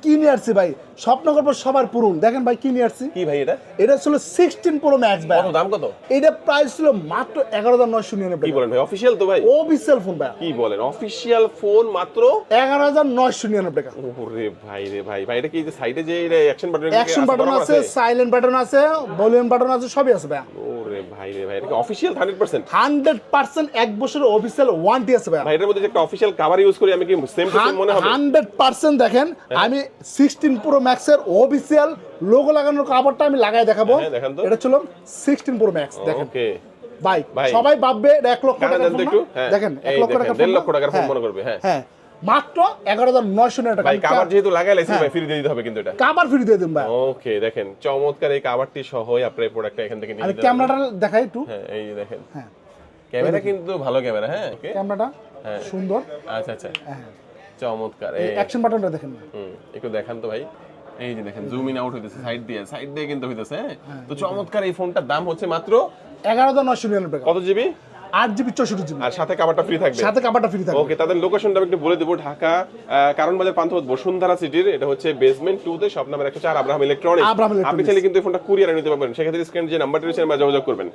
কি নিয়ে আসছি ভাই, স্বপ্ন গল্প সবার পূরণ। দেখেন ভাই কি নিয়ে আসছি। কি ভাই এটা? এটা ছিল 16 প্রো ম্যাক্স ভাই। কত দাম কত? এটা প্রাইস ছিল মাত্র 11,999 কি টাকা। বলেন ভাই, অফিশিয়াল তো ভাই? অফিসিয়াল ফোন ভাই, কি বলেন, অফিশিয়াল ফোন মাত্র 11,999 টাকা। ওরে ভাই রে ভাই, ভাই এটা কি যে সাইডে যে অ্যাকশন বাটন, অ্যাকশন বাটন আছে, সাইলেন্ট বাটন আছে, ভলিউম বাটন আছে, সবই আছে ভাই। ওরে ভাই রে ভাই, এটা কি অফিশিয়াল 100%? 100% এক বছরের অফিসিয়াল ওয়ারেন্টি আছে ভাই। ভাই এটার মধ্যে যে একটা অফিশিয়াল কভার ইউজ করি আমি, কি সেম টু সেম মনে হবে? 100% দেখেন, আমি 16 প্রো ম্যাক্স এর অফিসিয়াল লোগো লাগানোর কাভারটা আমি লাগাই দেখাবো। হ্যাঁ, দেখান তো। এটা ছিল 16 প্রো ম্যাক্স। দেখেন ওকে ভাই, ভাই, সবাই ভাববে এটা 1 লক্ষ কানে টাকার দেন ফোন তো না? একটু। হ্যাঁ, দেখেন 1 এই লক্ষ দেখেন, টাকার 1.5 লক্ষ টাকার ফোন মনে করবে। হ্যাঁ হ্যাঁ, মাত্র 11,999 টাকা। ভাই, কভার যেহেতু লাগাই লাইছি হ্যাঁ। ভাই, ফ্রি দিয়ে দিতে হবে কিন্তু এটা। কাভার ফ্রি দিয়ে দিন ভাই। ওকে, দেখেন চমৎকার এই কভারটি সহ আপনার এই প্রোডাক্টটা এখান থেকে নিয়ে আমি নিতে ক্যামেরাটা দেখাই একটু। হ্যাঁ, এই যে দেখেন হ্যাঁ, ক্যামেরা কিন্তু ভালো ক্যামেরা। হ্যাঁ, ওকে, ক্যামেরাটা হ্যাঁ। সুন্দর। আচ্ছা আচ্ছা, হ্যাঁ, চমৎকার। এই এই অ্যাকশন বাটনটা দেখেন। একটু দেখান তো ভাই। এই যে দেখেন জুম ইন আউট হইতেছে সাইড দিয়ে কিন্তু হইতেছে। হ্যাঁ, তো চমৎকার এই ফোনটার দাম হচ্ছে মাত্র 11,999 টাকা। কত জিবি? 8GB 64GB, আর সাথে কভারটা ফ্রি থাকবে। সাথে কাভারটা ফ্রি থাকবে। ওকে, তাদের লোকেশনটা আমি একটু বলে দেবো। ঢাকা কারণ বাজার পান্থপথ বসুন্ধরা সিটির, এটা হচ্ছে বেসমেন্ট 2 তে, shop number 104, Abraham electronics. Abraham electronics. আপনি চাইলে কিন্তু এই ফোনটা কুরিয়ারে নিতে পারবেন। সেক্ষেত্রে স্ক্রিনে যে নাম্বারটি রয়েছে আমরা যোগাযোগ করবেন।